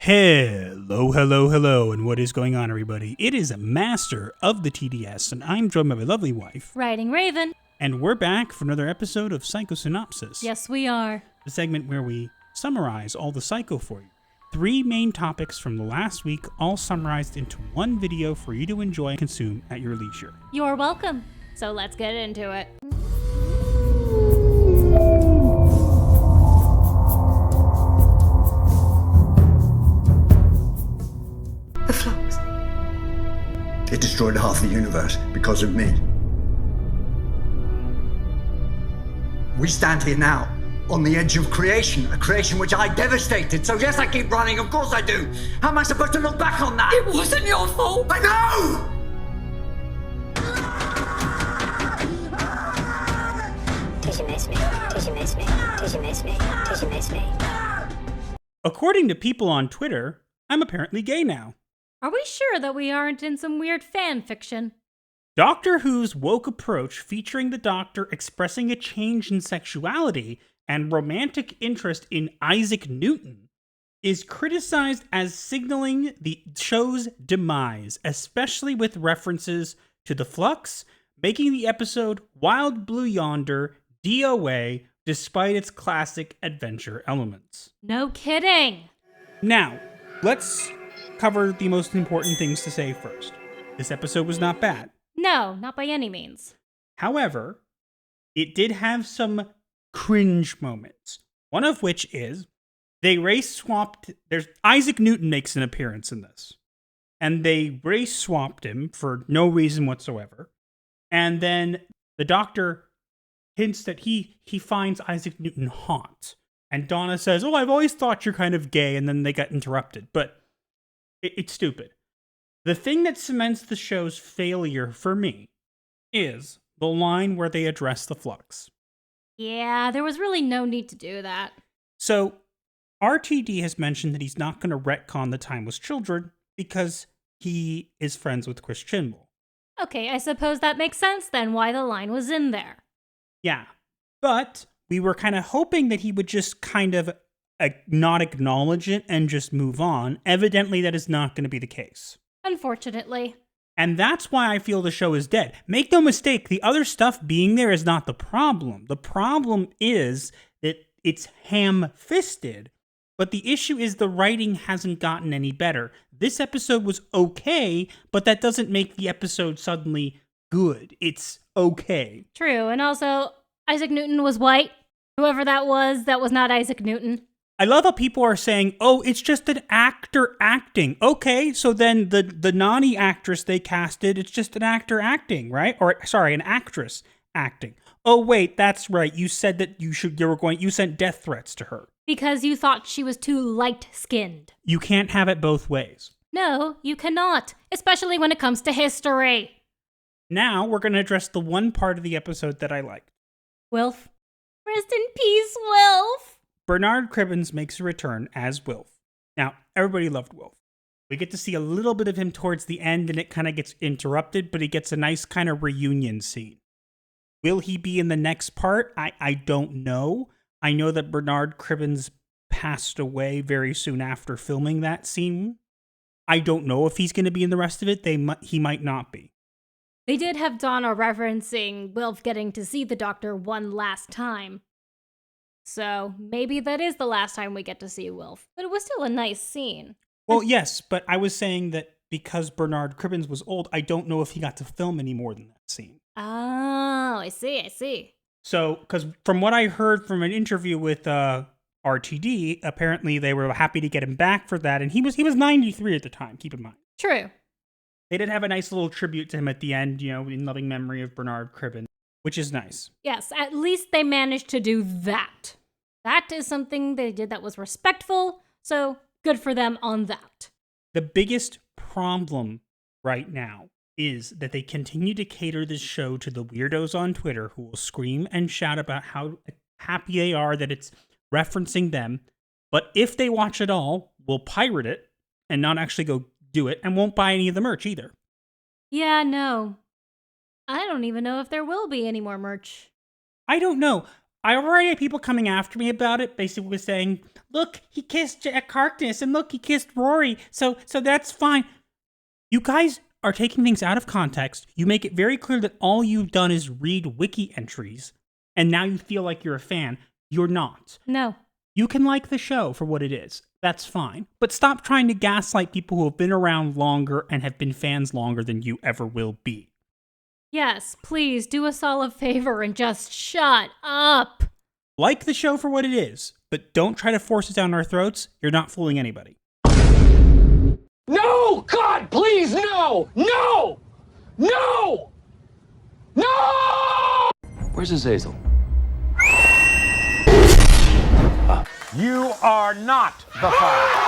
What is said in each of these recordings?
Hello, hello, hello, and what is going on, everybody? It is Master of the TDS, and I'm joined by my lovely wife, WritingRaven. and we're back for another episode of Psycho-Synopsis. Yes, we are. The segment where we summarize all the Psycho for you. 3 main topics from the last week, all summarized into one video for you to enjoy and consume at your leisure. You're welcome. So let's get into it. The flux. It destroyed half the universe because of me. We stand here now on the edge of creation, a creation which I devastated. So yes, I keep running, of course I do. How am I supposed to look back on that? It wasn't your fault. I know! Did you miss me? Did you miss me? Did you miss me? Did you miss me? According to people on Twitter, I'm apparently gay now. Are we sure that we aren't in some weird fan fiction? Doctor Who's woke approach featuring the Doctor expressing a change in sexuality and romantic interest in Isaac Newton is criticized as signaling the show's demise, especially with references to the Flux, making the episode Wild Blue Yonder DOA despite its classic adventure elements. No kidding. Now, let's cover the most important things to say first. This episode was not bad. No, not by any means. However, it did have some cringe moments. One of which is they race swapped. There's Isaac Newton makes an appearance in this, and they race swapped him for no reason whatsoever. And then the Doctor hints that he finds Isaac Newton hot, and Donna says, "Oh, I've always thought you're kind of gay," and then they got interrupted. But it's stupid. The thing that cements the show's failure for me is the line where they address the Flux. Yeah, there was really no need to do that. So, RTD has mentioned that he's not going to retcon the Timeless Children because he is friends with Chris Chibnall. Okay, I suppose that makes sense then why the line was in there. Yeah, but we were kind of hoping that he would just kind of not acknowledge it and just move on. Evidently, that is not going to be the case. Unfortunately. And that's why I feel the show is dead. Make no mistake, the other stuff being there is not the problem. The problem is that it's ham-fisted, but the issue is the writing hasn't gotten any better. This episode was okay, but that doesn't make the episode suddenly good. It's okay. True, and also, Isaac Newton was white. Whoever that was not Isaac Newton. I love how people are saying, oh, it's just an actor acting. Okay, so then the Nani actress they casted, it's just an actor acting, right? Or, sorry, an actress acting. Oh, wait, that's right. You said that you sent death threats to her. Because you thought she was too light-skinned. You can't have it both ways. No, you cannot. Especially when it comes to history. Now, we're going to address the one part of the episode that I liked. Wilf. Rest in peace, Wilf. Bernard Cribbins makes a return as Wilf. Now, everybody loved Wilf. We get to see a little bit of him towards the end, and it kind of gets interrupted, but he gets a nice kind of reunion scene. Will he be in the next part? I don't know. I know that Bernard Cribbins passed away very soon after filming that scene. I don't know if he's going to be in the rest of it. He might not be. They did have Donna referencing Wilf getting to see the Doctor one last time. So maybe that is the last time we get to see Wilf. But it was still a nice scene. Well, yes, but I was saying that because Bernard Cribbins was old, I don't know if he got to film any more than that scene. Oh, I see. So, because from what I heard from an interview with RTD, apparently they were happy to get him back for that, and he was 93 at the time, keep in mind. True. They did have a nice little tribute to him at the end, in loving memory of Bernard Cribbins, which is nice. Yes, at least they managed to do that. That is something they did that was respectful, so good for them on that. The biggest problem right now is that they continue to cater this show to the weirdos on Twitter who will scream and shout about how happy they are that it's referencing them, but if they watch it all, will pirate it and not actually go do it and won't buy any of the merch either. Yeah, no. I don't even know if there will be any more merch. I don't know. I already had people coming after me about it, basically saying, look, he kissed Jack Harkness, and look, he kissed Rory, so that's fine. You guys are taking things out of context. You make it very clear that all you've done is read wiki entries, and now you feel like you're a fan. You're not. No. You can like the show for what it is. That's fine. But stop trying to gaslight people who have been around longer and have been fans longer than you ever will be. Yes, please do us all a favor and just shut up. Like the show for what it is, but don't try to force it down our throats. You're not fooling anybody. No! God, please, no! No! No! No! Where's Azazel? You are not the father.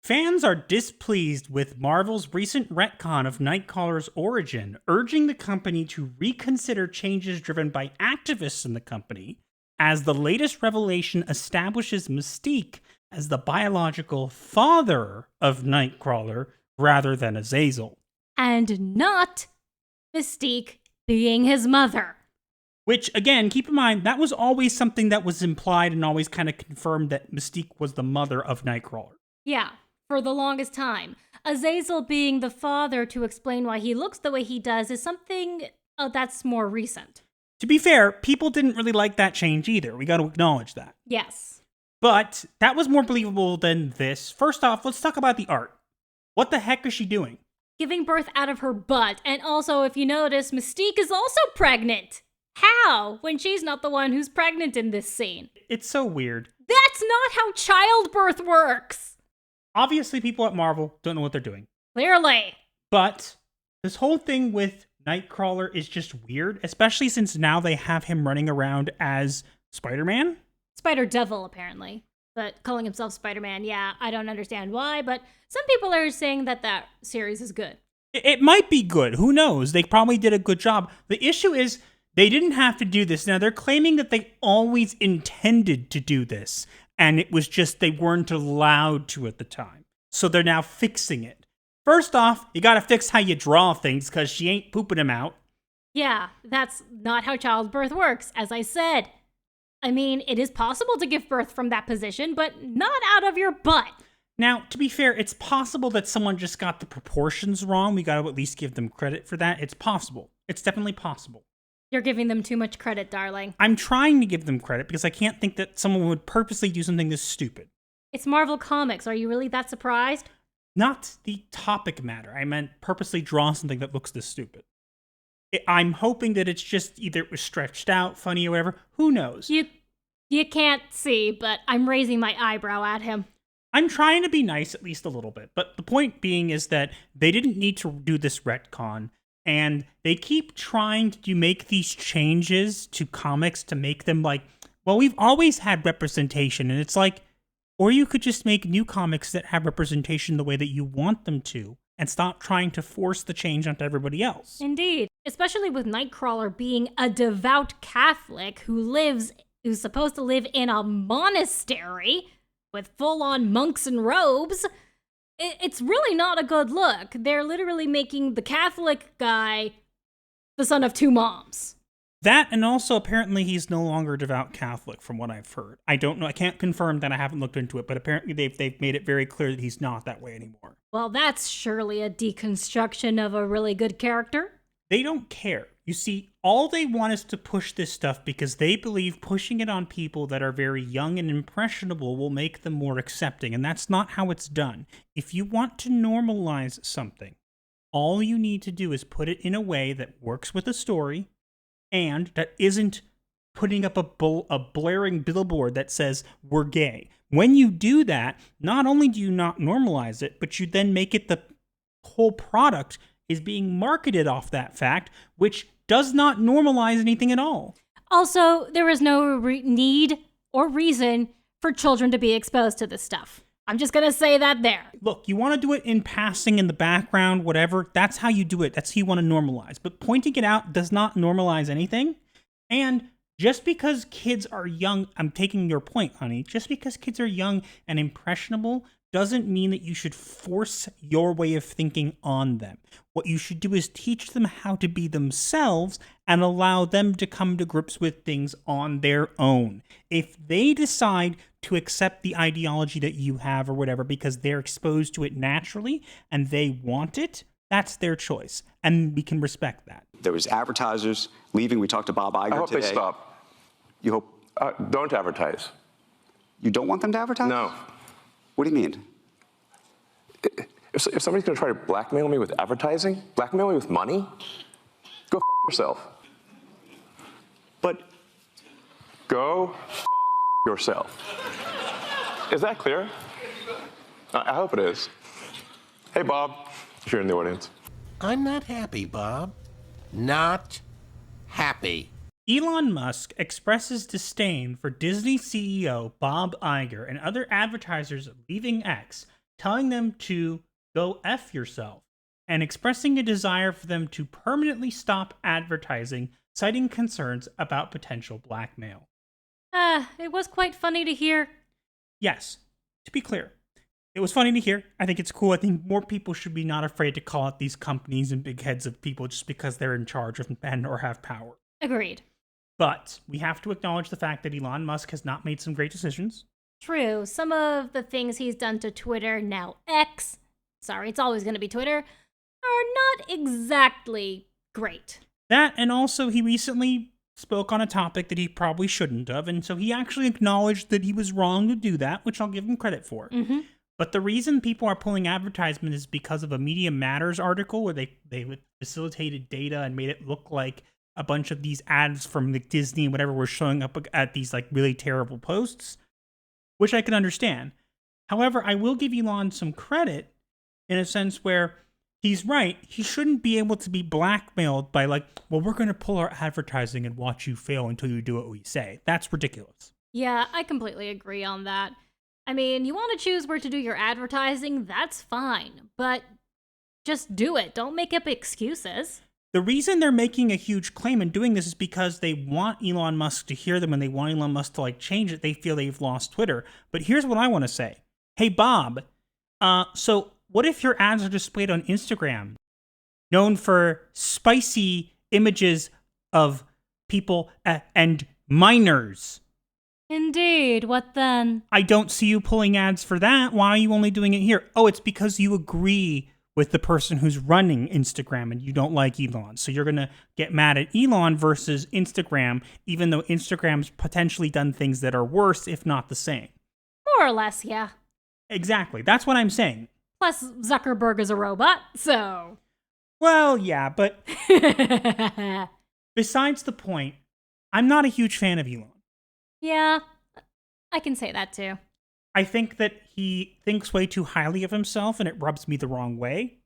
Fans are displeased with Marvel's recent retcon of Nightcrawler's origin, urging the company to reconsider changes driven by activists in the company, as the latest revelation establishes Mystique as the biological father of Nightcrawler rather than Azazel. And not Mystique being his mother. Which, again, keep in mind, that was always something that was implied and always kind of confirmed that Mystique was the mother of Nightcrawler. Yeah, for the longest time. Azazel being the father to explain why he looks the way he does is something that's more recent. To be fair, people didn't really like that change either. We got to acknowledge that. Yes. But that was more believable than this. First off, let's talk about the art. What the heck is she doing? Giving birth out of her butt. And also, if you notice, Mystique is also pregnant. How? When she's not the one who's pregnant in this scene. It's so weird. That's not how childbirth works. Obviously, people at Marvel don't know what they're doing. Clearly. But this whole thing with Nightcrawler is just weird, especially since now they have him running around as Spider-Man. Spider-Devil, apparently. But calling himself Spider-Man, yeah, I don't understand why, but some people are saying that that series is good. It might be good. Who knows? They probably did a good job. The issue is they didn't have to do this. Now, they're claiming that they always intended to do this, and it was just they weren't allowed to at the time. So they're now fixing it. First off, you gotta fix how you draw things, because she ain't pooping them out. Yeah, that's not how childbirth works, as I said. I mean, it is possible to give birth from that position, but not out of your butt. Now, to be fair, it's possible that someone just got the proportions wrong. We gotta at least give them credit for that. It's possible. It's definitely possible. You're giving them too much credit, darling. I'm trying to give them credit because I can't think that someone would purposely do something this stupid. It's Marvel Comics. Are you really that surprised? Not the topic matter. I meant purposely draw something that looks this stupid. I'm hoping that it's just either it was stretched out, funny, or whatever. Who knows? You can't see, but I'm raising my eyebrow at him. I'm trying to be nice at least a little bit. But the point being is that they didn't need to do this retcon. And they keep trying to make these changes to comics to make them like, well, we've always had representation. And it's like, or you could just make new comics that have representation the way that you want them to and stop trying to force the change onto everybody else. Indeed. Especially with Nightcrawler being a devout Catholic who's supposed to live in a monastery with full-on monks and robes. It's really not a good look. They're literally making the Catholic guy the son of two moms. That, and also apparently he's no longer a devout Catholic from what I've heard. I don't know. I can't confirm that. I haven't looked into it, but apparently they've made it very clear that he's not that way anymore. Well, that's surely a deconstruction of a really good character. They don't care. You see, all they want is to push this stuff because they believe pushing it on people that are very young and impressionable will make them more accepting, and that's not how it's done. If you want to normalize something, all you need to do is put it in a way that works with the story and that isn't putting up a blaring billboard that says, we're gay. When you do that, not only do you not normalize it, but you then make it the whole product is being marketed off that fact, which does not normalize anything at all. Also, there is no need or reason for children to be exposed to this stuff. I'm just going to say that there. Look, you want to do it in passing, in the background, whatever. That's how you do it. That's how you want to normalize. But pointing it out does not normalize anything. And just because kids are young, I'm taking your point, honey. Just because kids are young and impressionable doesn't mean that you should force your way of thinking on them. What you should do is teach them how to be themselves and allow them to come to grips with things on their own. If they decide to accept the ideology that you have or whatever because they're exposed to it naturally and they want it, that's their choice. And we can respect that. There was advertisers leaving. We talked to Bob Iger today. I hope they stop. You hope? Don't advertise. You don't want them to advertise? No. What do you mean? If somebody's going to try to blackmail me with advertising, blackmail me with money, go yourself. But go yourself. Is that clear? I hope it is. Hey, Bob, if you're in the audience. I'm not happy, Bob. Not happy. Elon Musk expresses disdain for Disney CEO Bob Iger and other advertisers leaving X, telling them to go F yourself, and expressing a desire for them to permanently stop advertising, citing concerns about potential blackmail. It was quite funny to hear. Yes, to be clear, it was funny to hear. I think it's cool. I think more people should be not afraid to call out these companies and big heads of people just because they're in charge of and or have power. Agreed. But we have to acknowledge the fact that Elon Musk has not made some great decisions. True. Some of the things he's done to Twitter, now X, sorry, it's always going to be Twitter, are not exactly great. That, and also he recently spoke on a topic that he probably shouldn't have, and so he actually acknowledged that he was wrong to do that, which I'll give him credit for. Mm-hmm. But the reason people are pulling advertisement is because of a Media Matters article where they facilitated data and made it look like a bunch of these ads from like Disney and whatever were showing up at these like really terrible posts, which I can understand. However, I will give Elon some credit in a sense where he's right. He shouldn't be able to be blackmailed by like, well, we're going to pull our advertising and watch you fail until you do what we say. That's ridiculous. Yeah, I completely agree on that. I mean, you want to choose where to do your advertising, that's fine. But just do it. Don't make up excuses. The reason they're making a huge claim and doing this is because they want Elon Musk to hear them and they want Elon Musk to like change it. They feel they've lost Twitter. But here's what I want to say. Hey, Bob, so what if your ads are displayed on Instagram, known for spicy images of people and minors? Indeed, what then? I don't see you pulling ads for that. Why are you only doing it here? Oh, it's because you agree with the person who's running Instagram and you don't like Elon. So you're going to get mad at Elon versus Instagram, even though Instagram's potentially done things that are worse, if not the same. More or less, yeah. Exactly. That's what I'm saying. Plus, Zuckerberg is a robot, so... Well, yeah, but besides the point, I'm not a huge fan of Elon. Yeah, I can say that too. I think that he thinks way too highly of himself, and it rubs me the wrong way.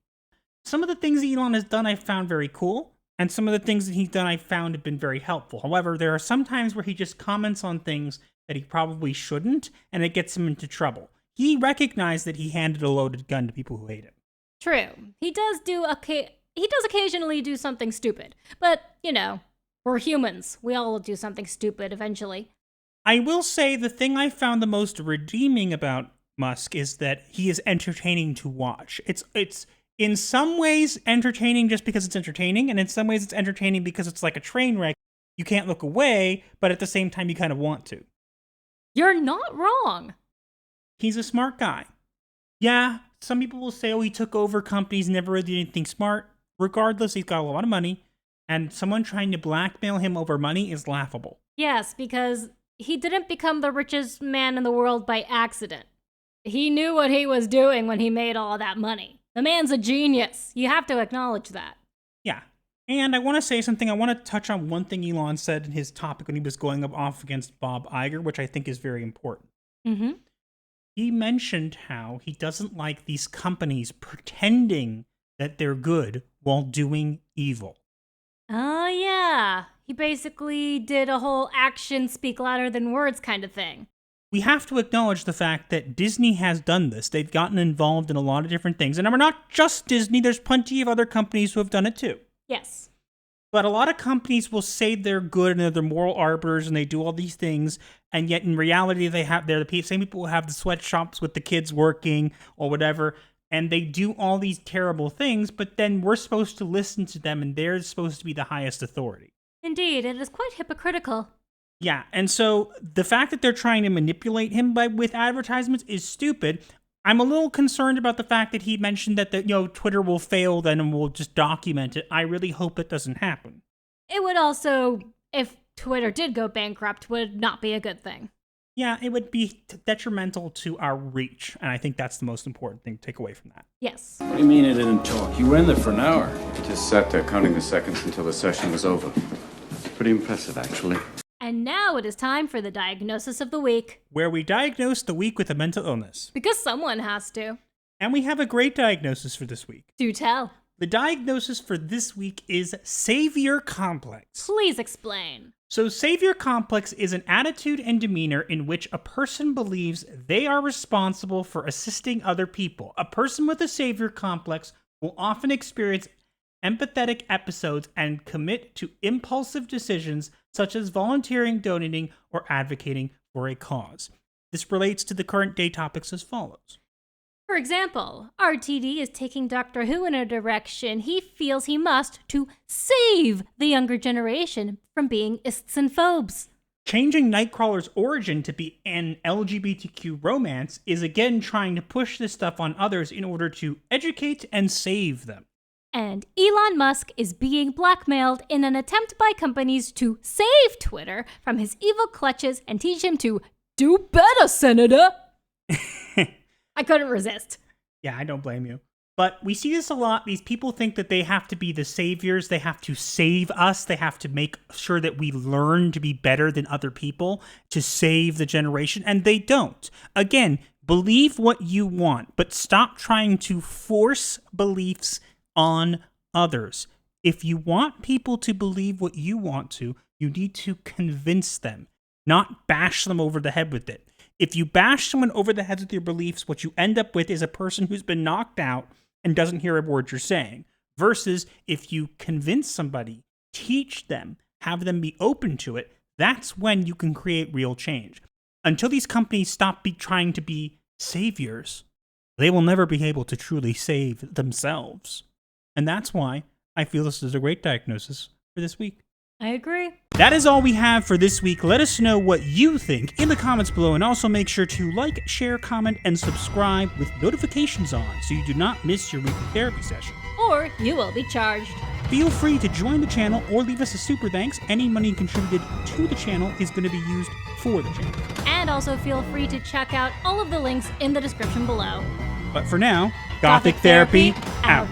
Some of the things that Elon has done I've found very cool, and some of the things that he's done I've found have been very helpful. However, there are some times where he just comments on things that he probably shouldn't, and it gets him into trouble. He recognized that he handed a loaded gun to people who hate him. True. He does occasionally do something stupid. But, you know, we're humans. We all do something stupid eventually. I will say the thing I found the most redeeming about Musk is that he is entertaining to watch. It's in some ways entertaining just because it's entertaining, and in some ways it's entertaining because it's like a train wreck. You can't look away, but at the same time you kind of want to. You're not wrong. He's a smart guy. Yeah, some people will say, oh, he took over companies, never really did anything smart. Regardless, he's got a lot of money, and someone trying to blackmail him over money is laughable. Yes, because he didn't become the richest man in the world by accident. He knew what he was doing when he made all that money. The man's a genius. You have to acknowledge that. Yeah. And I want to say something. I want to touch on one thing Elon said in his topic when he was going off against Bob Iger, which I think is very important. Mm-hmm. He mentioned how he doesn't like these companies pretending that they're good while doing evil. Oh, yeah. He basically did a whole actions speak louder than words kind of thing. We have to acknowledge the fact that Disney has done this. They've gotten involved in a lot of different things. And we're not just Disney. There's plenty of other companies who have done it too. Yes. But a lot of companies will say they're good and they're the moral arbiters and they do all these things, and yet in reality they're the same people who have the sweatshops with the kids working or whatever, and they do all these terrible things, but then we're supposed to listen to them and they're supposed to be the highest authority. Indeed, it is quite hypocritical. Yeah, and so the fact that they're trying to manipulate him with advertisements is stupid. I'm a little concerned about the fact that he mentioned that Twitter will fail then and we'll just document it. I really hope that doesn't happen. It would also, if Twitter did go bankrupt, would not be a good thing. Yeah, it would be detrimental to our reach, and I think that's the most important thing to take away from that. Yes. What do you mean it didn't talk? You were in there for an hour. I just sat there counting the seconds until the session was over. Pretty impressive, actually. And now it is time for the diagnosis of the week. Where we diagnose the week with a mental illness. Because someone has to. And we have a great diagnosis for this week. Do tell. The diagnosis for this week is savior complex. Please explain. So savior complex is an attitude and demeanor in which a person believes they are responsible for assisting other people. A person with a savior complex will often experience empathetic episodes and commit to impulsive decisions such as volunteering, donating, or advocating for a cause. This relates to the current day topics as follows. For example, RTD is taking Doctor Who in a direction he feels he must to save the younger generation from being ists and phobes. Changing Nightcrawler's origin to be an LGBTQ romance is again trying to push this stuff on others in order to educate and save them. And Elon Musk is being blackmailed in an attempt by companies to save Twitter from his evil clutches and teach him to do better, Senator. I couldn't resist. Yeah, I don't blame you. But we see this a lot. These people think that they have to be the saviors. They have to save us. They have to make sure that we learn to be better than other people to save the generation. And they don't. Again, believe what you want, but stop trying to force beliefs on others. If you want people to believe what you want to, you need to convince them, not bash them over the head with it. If you bash someone over the head with your beliefs, what you end up with is a person who's been knocked out and doesn't hear a word you're saying. Versus if you convince somebody, teach them, have them be open to it, that's when you can create real change. Until these companies stop trying to be saviors, they will never be able to truly save themselves. And that's why I feel this is a great diagnosis for this week. I agree. That is all we have for this week. Let us know what you think in the comments below, and also make sure to like, share, comment, and subscribe with notifications on so you do not miss your weekly therapy session. Or you will be charged. Feel free to join the channel or leave us a super thanks. Any money contributed to the channel is going to be used for the channel. And also feel free to check out all of the links in the description below. But for now, Gothic Therapy out.